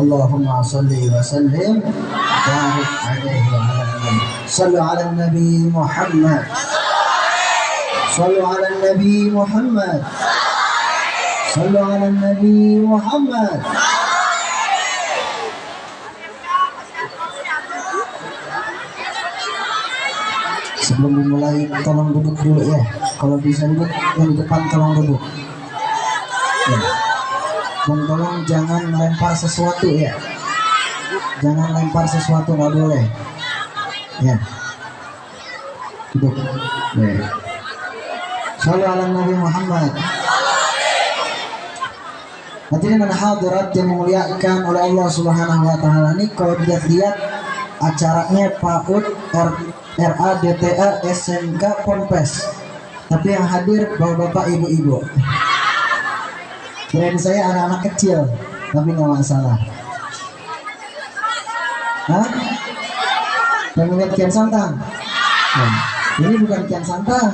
Allahumma salli wa sallim barik alaihi wa ala alihi. Sallu ala Nabi Muhammad. Sallu ala Nabi Muhammad. Sallu ala Nabi Muhammad. Sebelum dimulai tolong duduk dulu ya. Kalau bisa duduk, yang di depan tolong duduk ya. Dan tolong jangan lempar sesuatu ya. Jangan lempar sesuatu, nggak boleh ya. Duduk ya. Sallu ala Nabi Muhammad. Hadirin dan hadirat yang dimuliakan oleh Allah Subhanahu wa taala, ini kalau dilihat acaranya PAUD RADTA SMK Ponpes, tapi yang hadir bapak-bapak ibu-ibu. Kirain saya anak-anak kecil, tapi nggak masalah. Hah? Pengen lihat Kian Santang? Nah, ini bukan Kian Santang.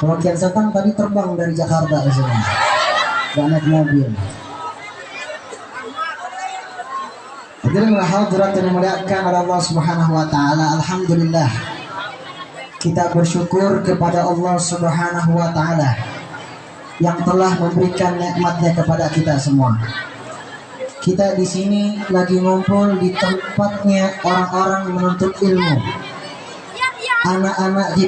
Kalau Kian Santang tadi terbang dari Jakarta ke sini, nggak naik mobil. Hadirin hadirat yang dimuliakan oleh Allah Subhanahu wa taala, alhamdulillah kita bersyukur kepada Allah Subhanahu wa taala yang telah memberikan nikmatnya kepada kita semua. Kita di sini lagi ngumpul di tempatnya orang-orang menuntut ilmu. Anak-anak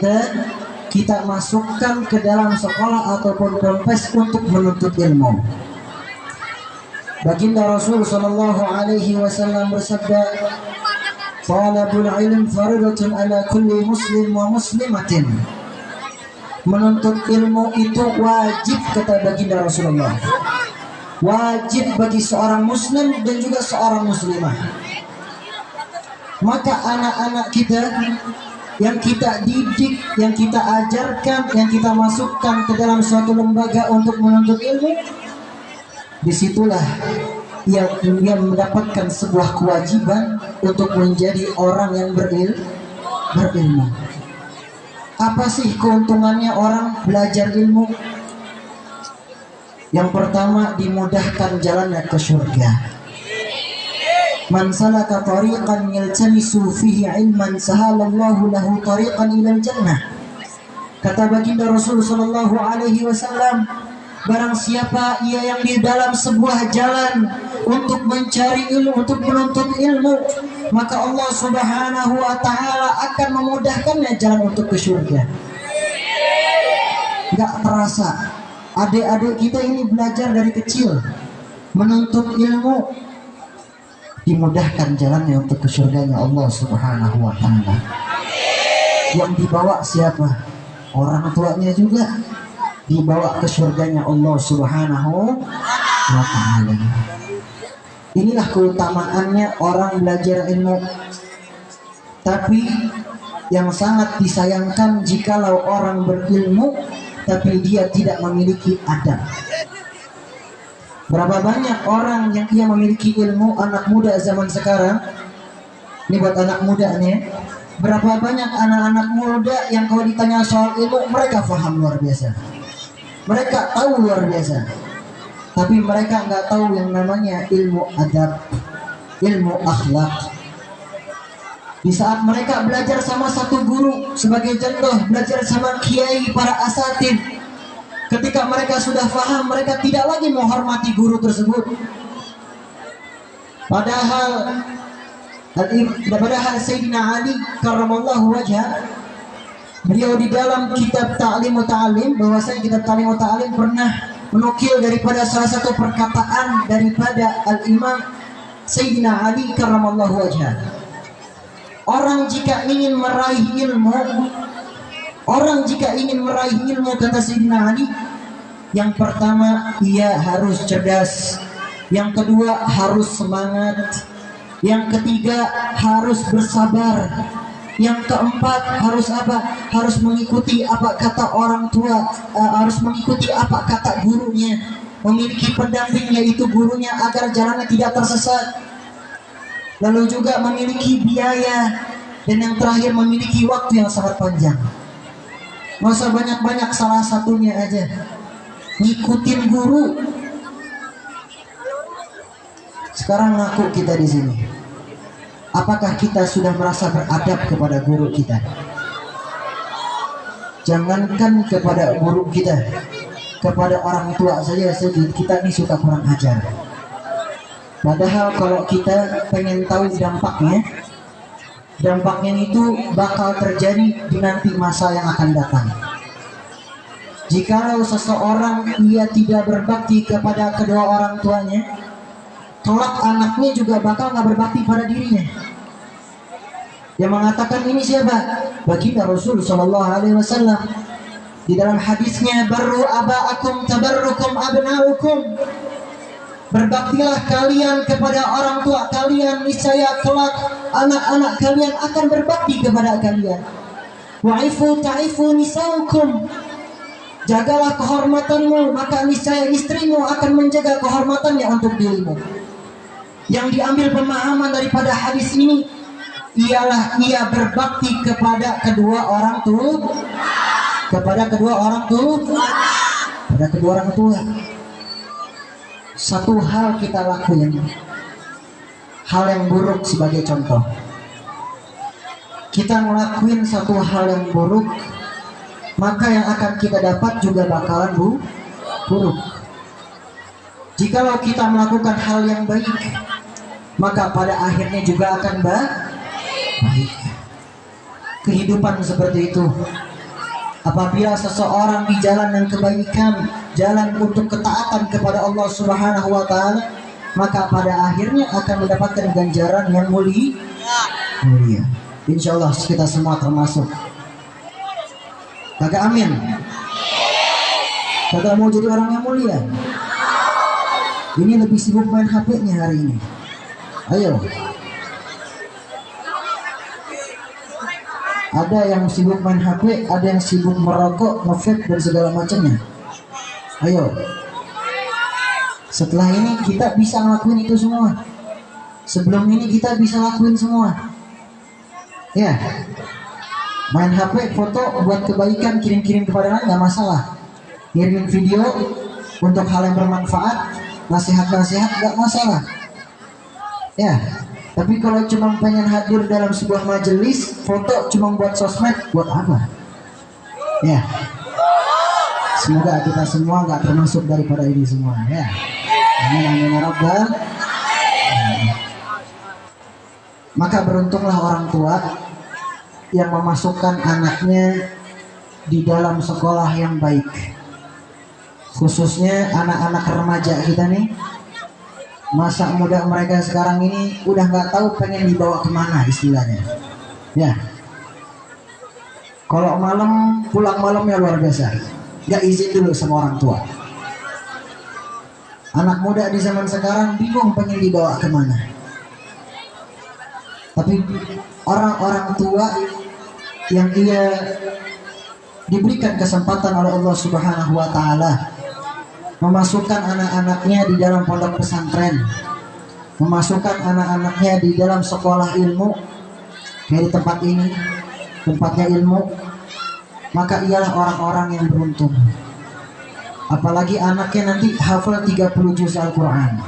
kita masukkan ke dalam sekolah ataupun ponpes untuk menuntut ilmu. Baginda Rasul sallallahu alaihi wasallam bersabda, "Talabul ilm faridatun ala kulli muslim wa muslimatin." Menuntut ilmu itu wajib, kata baginda Rasulullah. Wajib bagi seorang muslim dan juga seorang muslimah. Maka anak-anak kita yang kita didik, yang kita ajarkan, yang kita masukkan ke dalam suatu lembaga untuk menuntut ilmu, disitulah ia mendapatkan sebuah kewajiban untuk menjadi orang yang berilmu. Apa sih keuntungannya orang belajar ilmu? Yang pertama, dimudahkan jalannya ke surga. Man salaka tariqan yaltamisu fihi ilman sahalallahu lahu tariqan ilal jannah. Kata baginda Rasul sallallahu alaihi wasallam, barang siapa ia yang di dalam sebuah jalan untuk mencari ilmu, untuk menuntut ilmu, maka Allah Subhanahu wa taala akan memudahkannya jalan untuk ke surga. Gak terasa adik-adik kita ini belajar dari kecil menuntut ilmu, dimudahkan jalannya untuk ke surganya Allah Subhanahu wa taala. Yang dibawa siapa? Orang tuanya juga dibawa ke surganya Allah Subhanahu wa taala. Inilah keutamaannya orang belajar ilmu. Tapi yang sangat disayangkan jikalau orang berilmu tapi dia tidak memiliki adab. Berapa banyak orang yang ia memiliki ilmu, anak muda zaman sekarang. Ini buat anak muda nih. Berapa banyak anak-anak muda yang kalau ditanya soal ilmu mereka paham luar biasa. Mereka tahu luar biasa, tapi mereka nggak tahu yang namanya ilmu adab, ilmu akhlak. Di saat mereka belajar sama satu guru, sebagai contoh belajar sama kiai, para asatid, Ketika mereka sudah faham, mereka tidak lagi menghormati guru tersebut. Padahal Sayyidina Ali karramallahu wajhah, beliau di dalam kitab Ta'lim wa Ta'lim, bahwasanya kitab Ta'lim wa Ta'lim pernah menukil daripada salah satu perkataan daripada Al-Imam Sayyidina Ali karramallahu wajhah. Orang jika ingin meraih ilmu, kata Sayyidina Ali, yang pertama ia harus cerdas, yang kedua harus semangat, yang ketiga harus bersabar, yang keempat harus apa? Harus mengikuti apa kata orang tua, harus mengikuti apa kata gurunya, memiliki pendamping yaitu gurunya agar jalannya tidak tersesat. Lalu juga memiliki biaya, dan yang terakhir memiliki waktu yang sangat panjang. Nggak usah banyak-banyak, salah satunya aja, ngikutin guru. Sekarang ngaku kita di sini, apakah kita sudah merasa beradab kepada guru kita? Jangankan kepada guru kita, kepada orang tua saja kita ini suka kurang ajar. Padahal kalau kita pengen tahu dampaknya itu bakal terjadi di nanti masa yang akan datang. Jikalau seseorang ia tidak berbakti kepada kedua orang tuanya, kelak anaknya juga bakal nggak berbakti pada dirinya. Yang mengatakan ini siapa? Baginda Rasul Shallallahu Alaihi Wasallam di dalam hadisnya, barru aba'akum tabarrukum abna'ukum. Berbaktilah kalian kepada orang tua kalian, niscaya kelak anak-anak kalian akan berbakti kepada kalian. Wa'ifu ta'ifu nisaukum. Jagalah kehormatanmu, maka niscaya istrimu akan menjaga kehormatannya untuk dirimu. Yang diambil pemahaman daripada hadis ini ialah ia berbakti kepada kedua orang tua, kepada kedua orang tua. Satu hal kita lakuin, hal yang buruk sebagai contoh. Kita ngelakuin satu hal yang buruk, maka yang akan kita dapat juga bakalan buruk. Jikalau kita melakukan hal yang baik, maka pada akhirnya juga akan baik. Kehidupan seperti itu. Apabila seseorang di jalan yang kebaikan, jalan untuk ketaatan kepada Allah Subhanahu wa Ta'ala, maka pada akhirnya akan mendapatkan ganjaran yang mulia. Insya Allah kita semua termasuk. Kagak amin? Kagak mau jadi orang yang mulia? Ini lebih sibuk main HP-nya hari ini. Ayo. Ada yang sibuk main HP, ada yang sibuk merokok, nge-vape dan segala macamnya. Ayo. Setelah ini kita bisa ngelakuin itu semua. Sebelum ini kita bisa lakuin semua. Ya. Main HP, foto buat kebaikan, kirim-kirim kepada orang nggak masalah. Kirimin video untuk hal yang bermanfaat, nasihat-nasihat nggak masalah. Ya. Tapi kalau cuma pengen hadir dalam sebuah majelis, foto cuma buat sosmed, buat apa? Ya. Semoga kita semua nggak termasuk daripada ini semua, ya. Amin amin ya rabbal. Maka beruntunglah orang tua yang memasukkan anaknya di dalam sekolah yang baik. Khususnya anak-anak remaja kita nih. Masa muda mereka sekarang ini udah nggak tahu pengen dibawa kemana istilahnya. Ya. Kalau malam pulang malamnya luar biasa. Nggak izin dulu sama orang tua. Anak muda di zaman sekarang bingung pengen dibawa kemana. Tapi orang-orang tua yang ia diberikan kesempatan oleh Allah Subhanahu wa Ta'ala memasukkan anak-anaknya di dalam pondok pesantren, memasukkan anak-anaknya di dalam sekolah ilmu, kayak di tempat ini, tempatnya ilmu, maka ialah orang-orang yang beruntung. Apalagi anaknya nanti hafal 30 juz Al-Quran,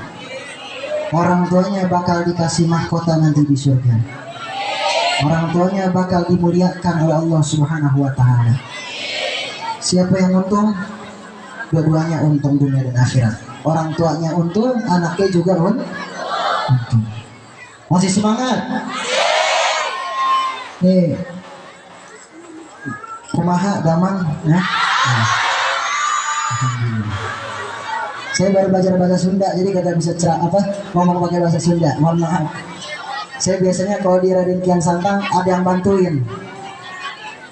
orang tuanya bakal dikasih mahkota nanti di surga, orang tuanya bakal dimuliakan oleh Allah Subhanahu wa Ta'ala. Siapa yang untung? dua-duanya untung dunia dan akhirat. Orang tuanya untung, anaknya juga untung. Masih semangat? Nih, kumaha damang ya? Saya baru belajar bahasa Sunda, jadi kagak bisa ngomong pakai bahasa Sunda. Mohon maaf. Saya biasanya kalau di Raden Kian Santang ada yang bantuin,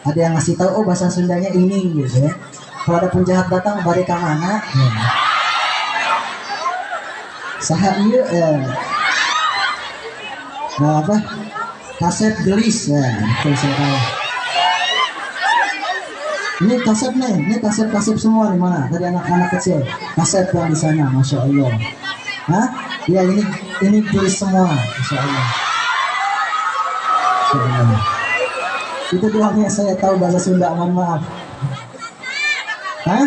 ada yang ngasih tahu, oh bahasa Sundanya ini gitu ya. Kalau ada penjahat datang, balik ke mana? Ya. Saha ieu kaset gelis ya, itu saya tahu. Ini kaset nih, ini kaset semua di mana? Dari anak-anak kecil, kaset yang di sana, masya Allah. Hah? Ya ini gelis semua, masya Allah. Masya Allah. Itu doang yang saya tahu bahasa Sunda, mohon maaf. Hah?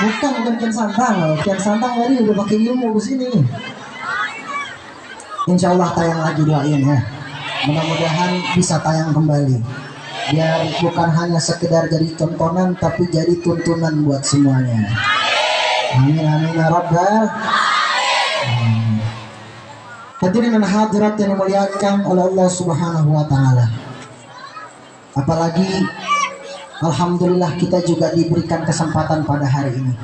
Bukan Kian Santang loh. Kian Santang tadi udah pakai ilmu ke sini. Insya Allah tayang lagi, doain ya. Mudah-mudahan bisa tayang kembali. Biar bukan hanya sekedar jadi tontonan, tapi jadi tuntunan buat semuanya. Amin amin ya rabbal. Hadirin dan hadirat yang dimuliakan oleh Allah Subhanahu wa taala. Apalagi alhamdulillah kita juga diberikan kesempatan pada hari ini.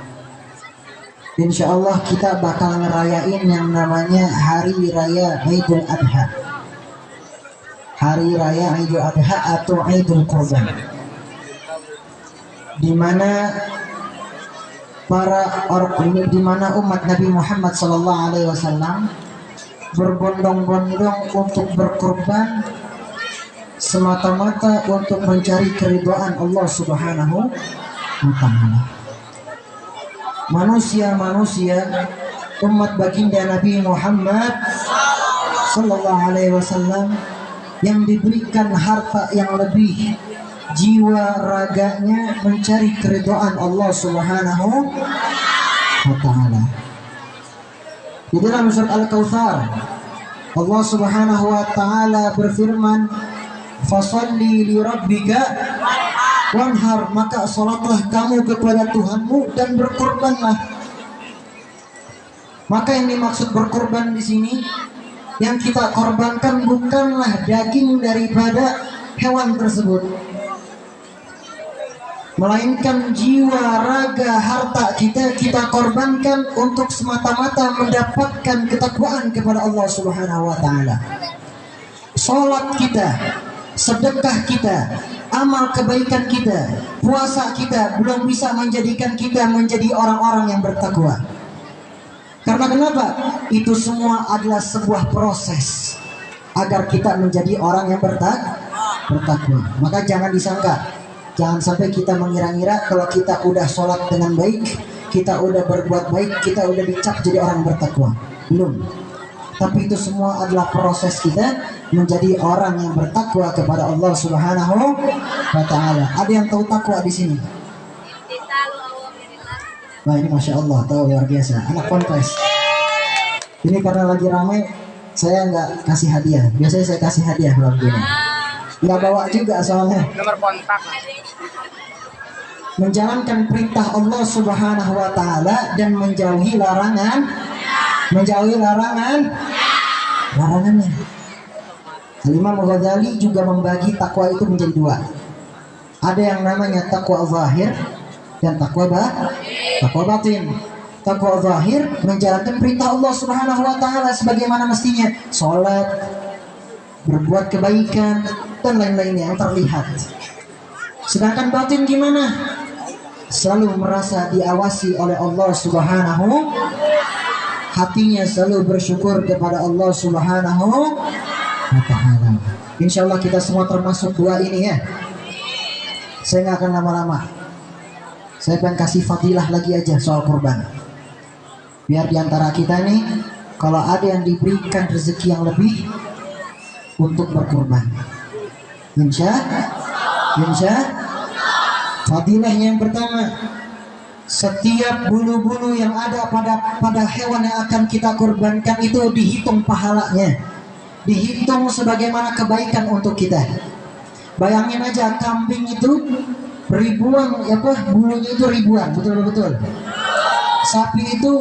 Insya Allah kita bakal ngerayain yang namanya Hari Raya Idul Adha. Hari Raya Idul Adha atau Idul Qurban, di mana umat Nabi Muhammad SAW berbondong-bondong untuk berkorban semata-mata untuk mencari keridhaan Allah Subhanahu wa taala. Manusia umat baginda Nabi Muhammad sallallahu alaihi wasallam yang diberikan harta yang lebih, jiwa raganya mencari keridhaan Allah Subhanahu wa taala. Di dalam surat Al-Kautsar Allah Subhanahu wa taala berfirman, "Fasholli li rabbika wanhar," maka salatlah kamu kepada Tuhanmu dan berkorbanlah. Maka yang dimaksud berkorban di sini, yang kita korbankan bukanlah daging daripada hewan tersebut, melainkan jiwa, raga, harta kita korbankan untuk semata-mata mendapatkan ketakwaan kepada Allah Subhanahu wa taala. Salat kita, sedekah kita, amal kebaikan kita, puasa kita belum bisa menjadikan kita menjadi orang-orang yang bertakwa. Karena kenapa? Itu semua adalah sebuah proses agar kita menjadi orang yang bertakwa. Maka jangan disangka, jangan sampai kita mengira-ngira kalau kita udah sholat dengan baik, kita udah berbuat baik, kita udah dicap jadi orang bertakwa. Belum. Tapi itu semua adalah proses kita menjadi orang yang bertakwa kepada Allah Subhanahu wa taala. Ada yang tahu takwa di sini? Wah, ini masya Allah, tahu luar biasa. Anak ponpes. Ini karena lagi ramai, saya nggak kasih hadiah. Biasanya saya kasih hadiah kalau begini. Nggak bawa juga soalnya. Nomor kontak. Menjalankan perintah Allah Subhanahu wa taala dan menjauhi larangannya. Imam Ghazali juga membagi takwa itu menjadi dua. Ada yang namanya takwa zahir dan takwa batin. Takwa zahir menjalankan perintah Allah Subhanahu wa taala sebagaimana mestinya, salat, berbuat kebaikan dan lain-lainnya yang terlihat. Sedangkan batin gimana? Selalu merasa diawasi oleh Allah Subhanahu, hatinya selalu bersyukur kepada Allah Subhanahu wa taala. Insyaallah kita semua termasuk dua ini ya. Saya nggak akan lama-lama. Saya pengen kasih fadilah lagi aja soal kurban. Biar diantara kita nih, kalau ada yang diberikan rezeki yang lebih untuk berkurban. Insya fadilahnya yang pertama, setiap bulu-bulu yang ada pada hewan yang akan kita kurbankan itu dihitung pahalanya, dihitung sebagaimana kebaikan untuk kita. Bayangin aja, kambing itu ribuan bulunya itu ribuan, betul. Sapi itu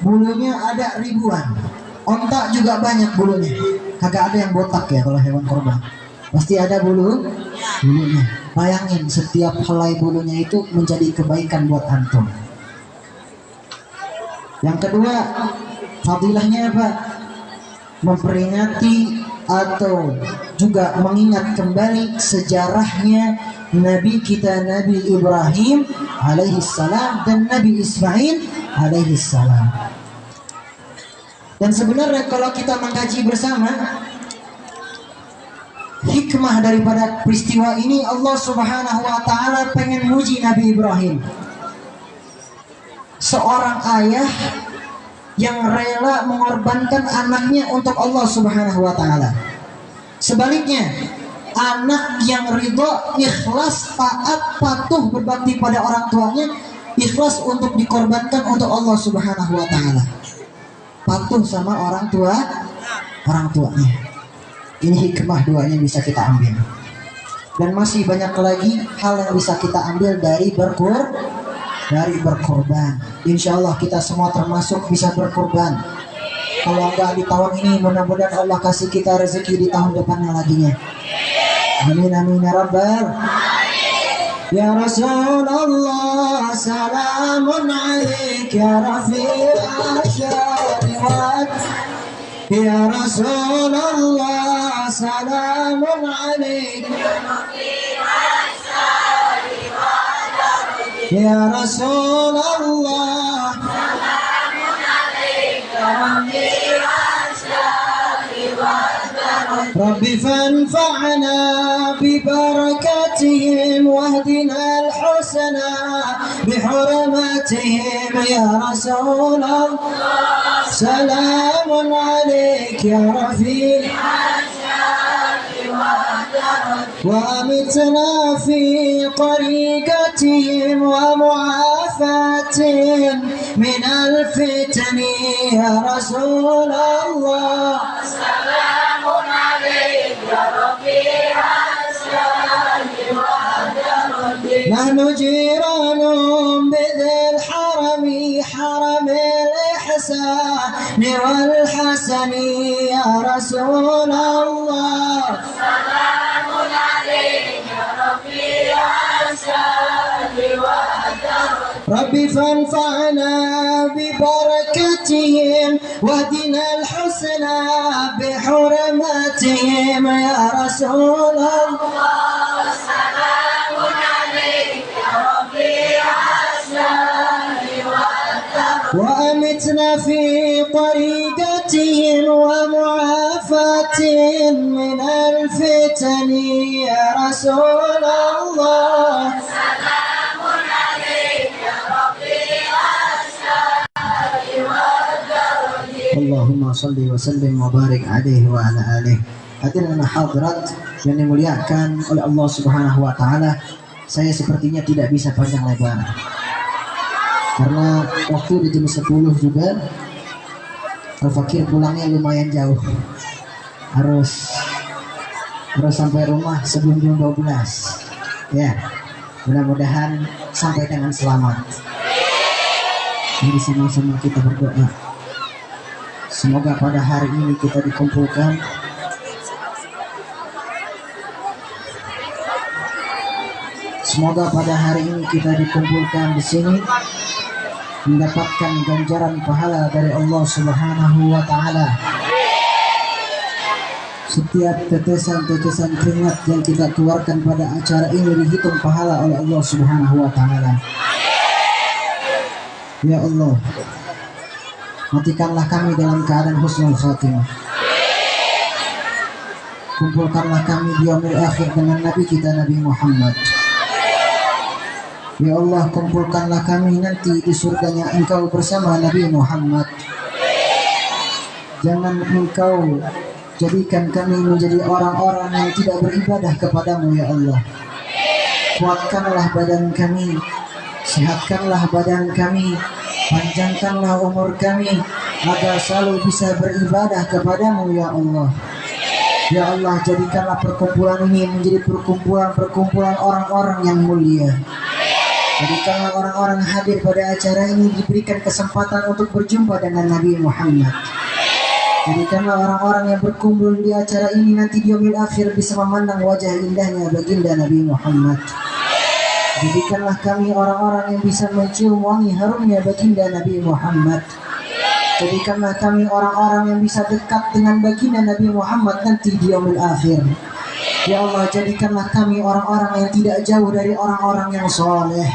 bulunya ada ribuan, onta juga banyak bulunya, kagak ada yang botak ya kalau hewan korban, pasti ada bulunya. Bayangin setiap helai bulunya itu menjadi kebaikan buat antum. Yang kedua, fadilahnya apa? Memperingati atau juga mengingat kembali sejarahnya Nabi kita Nabi Ibrahim alaihissalam dan Nabi Ismail alaihissalam. Dan sebenarnya kalau kita mengkaji bersama hikmah daripada peristiwa ini, Allah Subhanahu wa taala pengen muji Nabi Ibrahim, seorang ayah yang rela mengorbankan anaknya untuk Allah Subhanahu wa taala. Sebaliknya, anak yang ridho, ikhlas, taat, patuh, berbakti pada orang tuanya, ikhlas untuk dikorbankan untuk Allah Subhanahu wa taala. Patuh sama orang tuanya. Ini hikmah duanya bisa kita ambil. Dan masih banyak lagi hal yang bisa kita ambil dari berkorban. Insya Allah kita semua termasuk bisa berkorban. Kalau enggak di tahun ini, mudah-mudahan Allah kasih kita rezeki di tahun depannya laginya. Amin amin ya rabbal. Ya Rasulullah, salamun alaik ya rafi'al syari'at. Ya Rasulullah, salamun alaik ya Rasulullah, Rabbi fanfa'na bibarakatihim wahdina al-husna bihurmatihim ya Rasulullah, salamun alaik ya Rafiq وأمتنا في طريقتهم ومعافاتهم من الفتن يا رسول الله، سلام عليك يا ربي نحن جيران بذي الحرم حرم الإحسان والحسن يا رسول الله، سلام عليك يا ربي ربي فانفعنا ببركتهم واهدنا الحسنى بحرمتهم يا رسول الله، سلام عليك يا ربي وأمتنا في طريقتهم ومعافاة من الفتن يا رسول الله، سلام عليك يا ربي اللهم صل وسلم وبارك عليه وعلى آله. Hadirin hadirat yang dimuliakan oleh Allah Subhanahu wa taala, saya sepertinya tidak bisa panjang lebar karena waktu di jam 10 juga Al-Fakir pulangnya lumayan jauh, harus sampai rumah sebelum jam 12 ya. Mudah-mudahan sampai dengan selamat. Jadi sama-sama kita berdoa, semoga pada hari ini kita dikumpulkan di sini mendapatkan ganjaran pahala dari Allah Subhanahu wa taala. Setiap tetesan-tetesan keringat yang kita keluarkan pada acara ini dihitung pahala oleh Allah Subhanahu wa taala. Ya Allah, matikanlah kami dalam keadaan husnul khatimah. Kumpulkanlah kami di yaumil akhir dengan Nabi kita Nabi Muhammad. Ya Allah, kumpulkanlah kami nanti di surganya Engkau bersama Nabi Muhammad. Jangan Engkau jadikan kami menjadi orang-orang yang tidak beribadah kepadamu ya Allah. Kuatkanlah badan kami, sehatkanlah badan kami, panjangkanlah umur kami agar selalu bisa beribadah kepadamu ya Allah. Ya Allah, jadikanlah perkumpulan ini menjadi perkumpulan orang-orang yang mulia. Jadikanlah orang-orang hadir pada acara ini diberikan kesempatan untuk berjumpa dengan Nabi Muhammad. Jadikanlah orang-orang yang berkumpul di acara ini nanti di yaumil akhir bisa memandang wajah indahnya baginda Nabi Muhammad. Jadikanlah kami orang-orang yang bisa mencium wangi harumnya baginda Nabi Muhammad. Jadikanlah kami orang-orang yang bisa dekat dengan baginda Nabi Muhammad nanti di yaumil akhir. Ya Allah, jadikanlah kami orang-orang yang tidak jauh dari orang-orang yang soleh.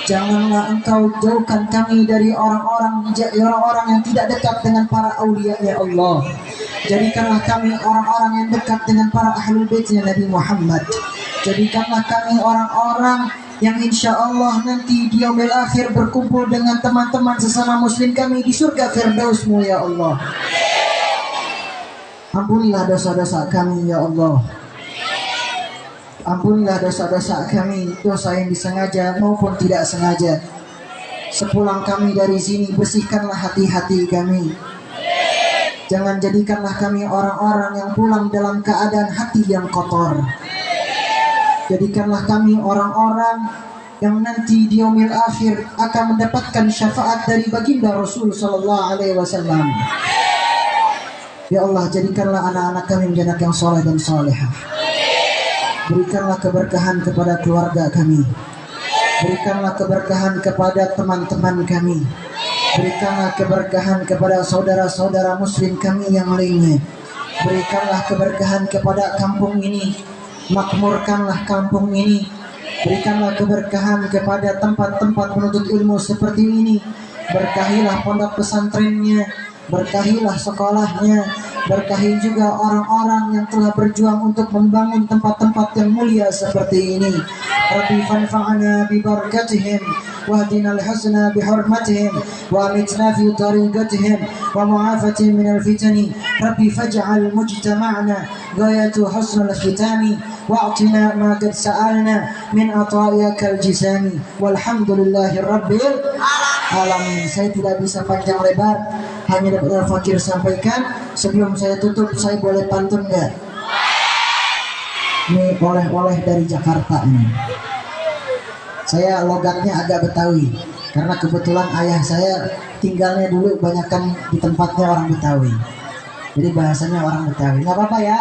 Janganlah Engkau jauhkan kami dari orang-orang yang tidak dekat dengan para aulia ya Allah. Jadikanlah kami orang-orang yang dekat dengan para ahlul baitnya Nabi Muhammad. Jadikanlah kami orang-orang yang insya Allah nanti di yaumil akhir berkumpul dengan teman-teman sesama muslim kami di surga Firdaus-Mu ya Allah. Ampunilah dosa-dosa kami ya Allah. Ampunilah dosa-dosa kami, dosa yang disengaja maupun tidak sengaja. Sepulang kami dari sini, bersihkanlah hati-hati kami. Jangan jadikanlah kami orang-orang yang pulang dalam keadaan hati yang kotor. Jadikanlah kami orang-orang yang nanti di yaumil akhir akan mendapatkan syafaat dari baginda Rasul sallallahu alaihi wasallam. Ya Allah, jadikanlah anak-anak kami menjadi anak yang soleh dan solehah. Berikanlah keberkahan kepada keluarga kami. Berikanlah keberkahan kepada teman-teman kami. Berikanlah keberkahan kepada saudara-saudara muslim kami yang lainnya. Berikanlah keberkahan kepada kampung ini. Makmurkanlah kampung ini. Berikanlah keberkahan kepada tempat-tempat menuntut ilmu seperti ini. Berkahilah pondok pesantrennya. Berkahilah sekolahnya. Berkahi juga orang-orang yang telah berjuang untuk membangun tempat-tempat yang mulia seperti ini. Rabbi fanfa'na bi barakatihim wahdina al-husna bi hurmatihim wa amitna fi tariqatihim wa mu'afatihim min al-fitani. Rabbi faj'al mujtama'na ghayatu husn al-khitami wa'tina ma qad sa'alna min ata'iyaka al-jisami walhamdulillahi rabbil alamin. Saya tidak bisa panjang lebar, hanya dapat al-fakir sampaikan. Sebelum saya tutup, saya boleh pantun nggak? Ini oleh-oleh dari Jakarta ini. Saya logatnya agak Betawi, karena kebetulan ayah saya tinggalnya dulu banyakkan di tempatnya orang Betawi. Jadi bahasanya orang Betawi. Nggak apa-apa ya?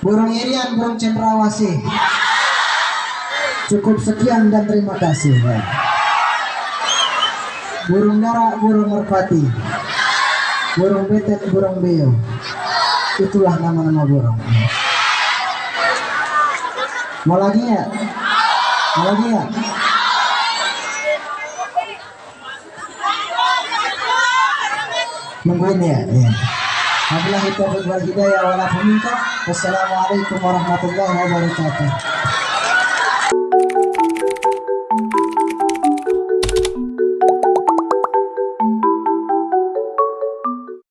Burung irian, burung cendrawasih. Cukup sekian dan terima kasih. Burung dara, burung merpati. Burung betet, burung beo. Itulah nama-nama burung. Mau lagi ya? Mau lagi ya? Nungguin ya? Ya. Wabillahi taufiq wal hidayah wal afwa minkum. Wassalamualaikum warahmatullahi wabarakatuh.